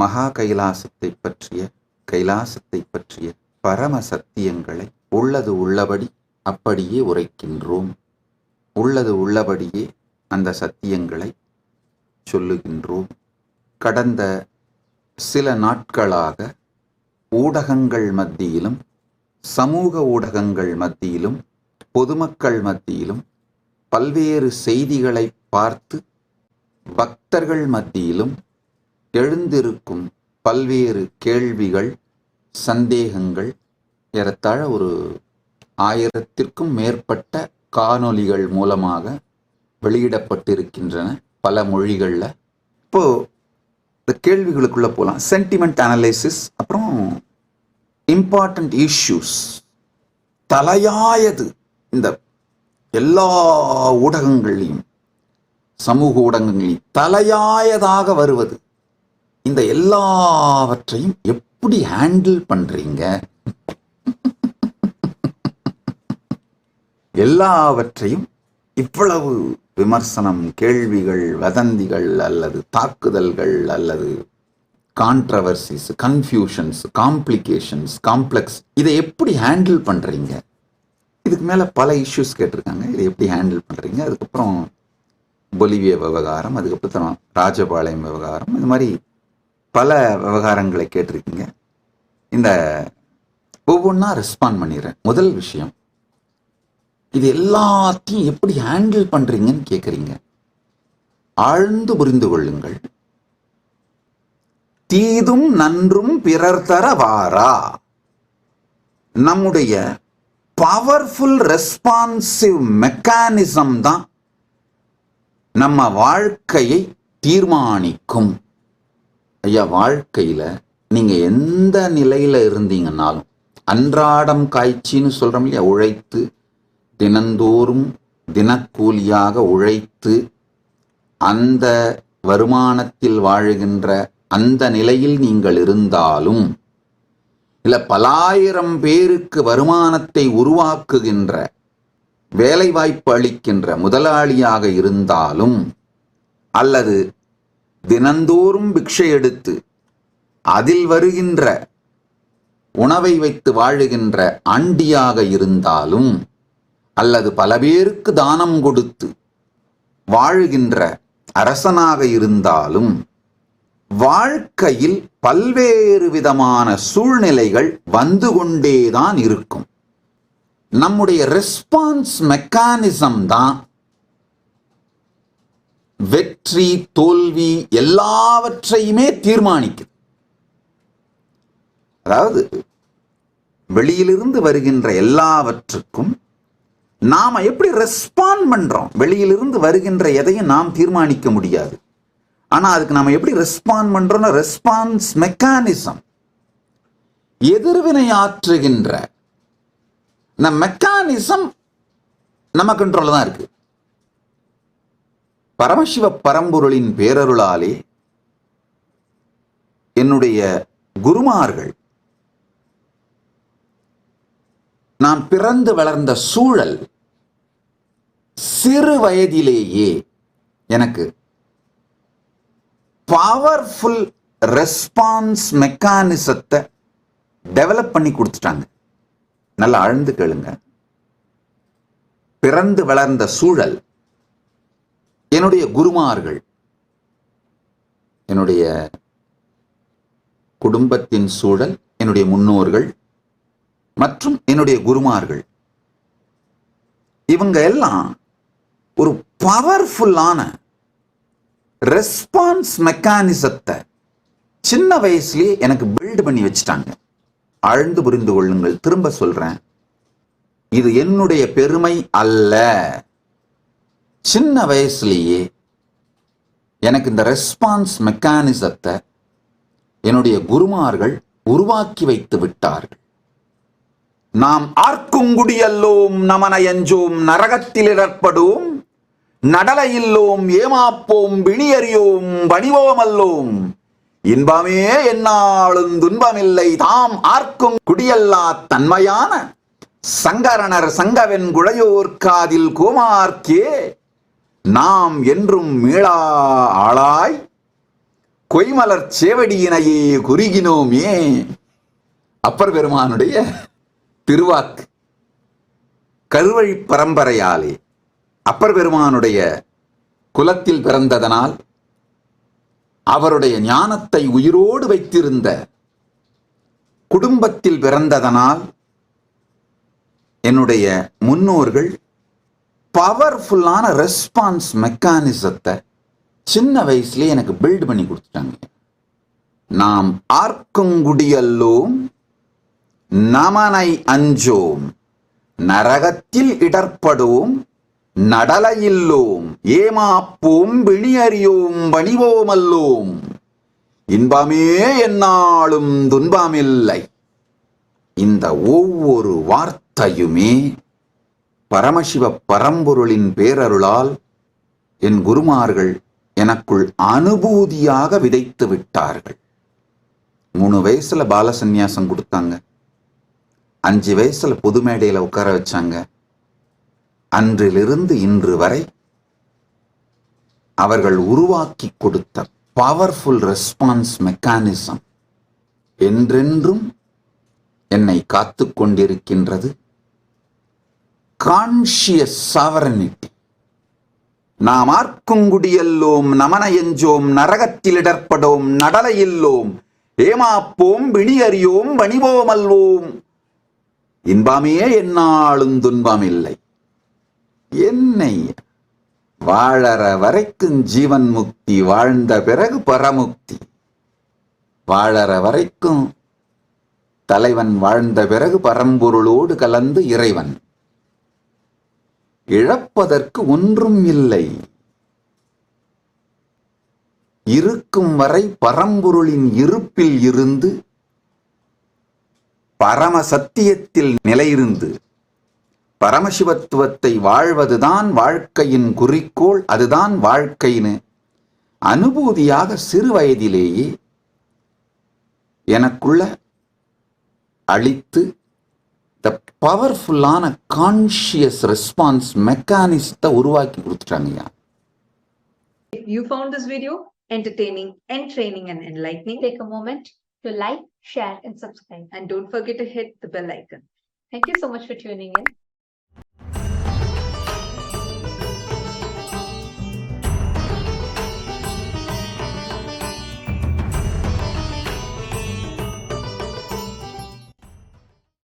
மகா கைலாசத்தை பற்றிய பரம சத்தியங்களை உள்ளது உள்ளபடி அப்படியே உரைக்கின்றோம். உள்ளது உள்ளபடியே அந்த சத்தியங்களை சொல்லுகின்றோம். கடந்த சில நாட்களாக ஊடகங்கள் மத்தியிலும், சமூக ஊடகங்கள் மத்தியிலும், பொதுமக்கள் மத்தியிலும் பல்வேறு செய்திகளை பார்த்து பக்தர்கள் மத்தியிலும் எழுந்திருக்கும் பல்வேறு கேள்விகள், சந்தேகங்கள், ஏறத்தாழ ஒரு 1000த்திற்கும் மேற்பட்ட காணொளிகள் மூலமாக வெளியிடப்பட்டிருக்கின்றன பல மொழிகளில். இப்போ இந்த கேள்விகளுக்குள்ள போகலாம். சென்டிமெண்ட் அனலைசிஸ், அப்புறம் இம்பார்ட்டன்ட் இஷ்யூஸ், தலையாயது இந்த எல்லா ஊடகங்களையும், சமூக ஊடகங்களையும் தலையாயதாக வருவது, இந்த எல்லாவற்றையும் எப்படி ஹேண்டில் பண்றீங்க? எல்லாவற்றையும் இவ்வளவு விமர்சனம், கேள்விகள், வதந்திகள் அல்லது தாக்குதல்கள் அல்லது கான்ட்ரவர்சிஸ், கன்ஃபியூஷன்ஸ், காம்ப்ளிகேஷன்ஸ், காம்ப்ளெக்ஸ், இதை எப்படி ஹேண்டில் பண்றீங்க? இதுக்கு மேல பல இஷ்யூஸ் கேட்டிருக்காங்க. இதை எப்படி ஹேண்டில் பண்றீங்க? அதுக்கப்புறம் பொலிவிய விவகாரம், அதுக்கப்புறம் ராஜபாளையம் விவகாரம், இது மாதிரி பல விவகாரங்களை கேட்டிருக்கீங்க. இந்த ஒவ்வொன்றா ரெஸ்பாண்ட் பண்ணிடுறேன். முதல் விஷயம், இது எல்லாத்தையும் எப்படி ஹேண்டில் பண்றீங்கன்னு கேட்குறீங்க. ஆழ்ந்து புரிந்து கொள்ளுங்கள். தீதும் நன்றும் பிறர் தர வாரா. நம்முடைய பவர்ஃபுல் ரெஸ்பான்சிவ் மெக்கானிசம் தான் நம்ம வாழ்க்கையை தீர்மானிக்கும். ஐயா, வாழ்க்கையில நீங்க எந்த நிலையில இருந்தீங்கன்னாலும், அன்றாடம் காய்ச்சின்னு சொல்றோம் இல்லையா, உழைத்து தினந்தோறும் தினக்கூலியாக உழைத்து அந்த வருமானத்தில் வாழுகின்ற அந்த நிலையில் நீங்கள் இருந்தாலும், இல்ல பலாயிரம் பேருக்கு வருமானத்தை உருவாக்குகின்ற, வேலை வாய்ப்பு அளிக்கின்ற முதலாளியாக இருந்தாலும், அல்லது தினந்தோறும் பிக்ஷை எடுத்து அதில் வருகின்ற உணவை வைத்து வாழுகின்ற ஆண்டியாக இருந்தாலும், அல்லது பல பேருக்கு தானம் கொடுத்து வாழுகின்ற அரசனாக இருந்தாலும், வாழ்க்கையில் பல்வேறு விதமான சூழ்நிலைகள் வந்து கொண்டேதான் இருக்கும். நம்முடைய ரெஸ்பான்ஸ் மெக்கானிசம் தான் வெற்றி, தோல்வி எல்லாவற்றையுமே தீர்மானிக்குது. அதாவது வெளியிலிருந்து வருகின்ற எல்லாவற்றுக்கும் நாம எப்படி ரெஸ்பாண்ட் பண்றோம்? வெளியிலிருந்து வருகின்ற எதையும் நாம் தீர்மானிக்க முடியாது. ஆனா அதுக்கு நாம எப்படி ரெஸ்பாண்ட் பண்றோம்னா, ரெஸ்பான்ஸ் மெக்கானிசம், எதிர்வினை ஆற்றுகின்ற இந்த மெக்கானிசம் நம்ம கண்ட்ரோல்ல தான் இருக்கு. பரமசிவ பரம்பொருளின் பேரருளாலே என்னுடைய குருமார்கள், நான் பிறந்து வளர்ந்த சூழல், சிறு வயதிலேயே எனக்கு பவர்ஃபுல் ரெஸ்பான்ஸ் மெக்கானிசத்தை டெவலப் பண்ணி கொடுத்துட்டாங்க. நல்லா ஆழ்ந்து கேளுங்க. பிறந்து வளர்ந்த சூழல், என்னுடைய குருமார்கள், என்னுடைய குடும்பத்தின் சூழல், என்னுடைய முன்னோர்கள் மற்றும் என்னுடைய குருமார்கள், இவங்க எல்லாம் ஒரு பவர்ஃபுல்லான ரெஸ்பான்ஸ் மெக்கானிசத்தை சின்ன வயசுலயே எனக்கு பில்ட் பண்ணி வச்சுட்டாங்க. ஆழ்ந்து புரிந்து கொள்ளுங்கள். திரும்ப சொல்றேன், இது என்னுடைய பெருமை அல்ல. சின்ன வயசுலேயே எனக்கு இந்த ரெஸ்பான்ஸ் மெக்கானிசத்தை என்னுடைய குருமார்கள் உருவாக்கி வைத்து விட்டார்கள். நாம் ஆர்க்குங்குடியல்லோம் நமனையஞ்சோம் நரகத்தில் இடர்படும் நடலையில்லோம் ஏமாப்போம் விணியறியோம் வணிவோமல்லோம் இன்பமே என்னாலும் துன்பமில்லை தாம் ஆர்க்கும் குடியல்லா தன்மையான சங்கரணர் சங்கவென் குழையோர் காதில் கோமார்க்கே நாம் என்றும் மீளா ஆளாய் கொய்மலர் சேவடியினையே குறுகினோமே. அப்பர் பெருமானுடைய திருவாக்கு. கருவழி பரம்பரையாலே அப்பர் பெருமானுடைய குலத்தில் பிறந்ததனால், அவருடைய ஞானத்தை உயிரோடு வைத்திருந்த குடும்பத்தில் பிறந்ததனால், என்னுடைய முன்னோர்கள் பவர்ஃபுல்லான ரெஸ்பான்ஸ் மெக்கானிசத்தை சின்ன வயசுல எனக்கு பில்ட் பண்ணி கொடுத்துட்டாங்க. நாம் ஆர்க்குங்குடியல்லோம், நமனை அஞ்சோம், நரகத்தில் இடர்படோம், நடலையில்லோம், ஏமாப்போம், விணியறியோம், வணிவோமல்லோம், இன்பமே எந்நாளும் துன்பமில்லை. இந்த ஒவ்வொரு வார்த்தையுமே பரமசிவ பரம்பொருளின் பேரருளால் என் குருமார்கள் எனக்குள் அனுபூதியாக விதைத்து விட்டார்கள். 3 வயசுல பால சந்நியாசம் கொடுத்தாங்க. 5 வயசுல பொது மேடையில உட்கார வச்சாங்க. அன்றிலிருந்து இன்று வரை அவர்கள் உருவாக்கி கொடுத்த பவர்ஃபுல் ரெஸ்பான்ஸ் மெக்கானிசம் என்றென்றும் என்னை காத்து கொண்டிருக்கின்றது. Conscious sovereignty. நாம் ஆர்க்குங்குடியல்லோம், நமன எஞ்சோம், நரகத்தில் இடர்படோம், நடலையில்லோம், ஏமாப்போம், விணியறியோம், வணிவோமல்வோம், இன்பமே எந்நாளும் துன்பமில்லை. என்னை வாழற வரைக்கும் ஜீவன் முக்தி, வாழ்ந்த பிறகு பரமுக்தி. வாழற வரைக்கும் தலைவன், வாழ்ந்த பிறகு பரம்பொருளோடு கலந்து இறைவன். இழப்பதற்கு ஒன்றும் இல்லை. இருக்கும் வரை பரம்பொருளின் இருப்பில் இருந்து, பரம சத்தியத்தில் நிலையிருந்து, பரமசிவத்துவத்தை வாழ்வதுதான் வாழ்க்கையின் குறிக்கோள், அதுதான் வாழ்க்கைன்னு அனுபூதியாக சிறு வயதிலேயே எனக்குள்ள அளித்து த பவர்ஃபுல்லான கான்ஷியஸ் ரெஸ்பான்ஸ் மெக்கானிசத்தை உருவாக்கி கொடுத்துட்டாங்கய்யா. If you found this video entertaining, entraining and enlightening, take a moment to like, share and subscribe. and don't forget to hit the bell icon. Thank you so much for tuning in.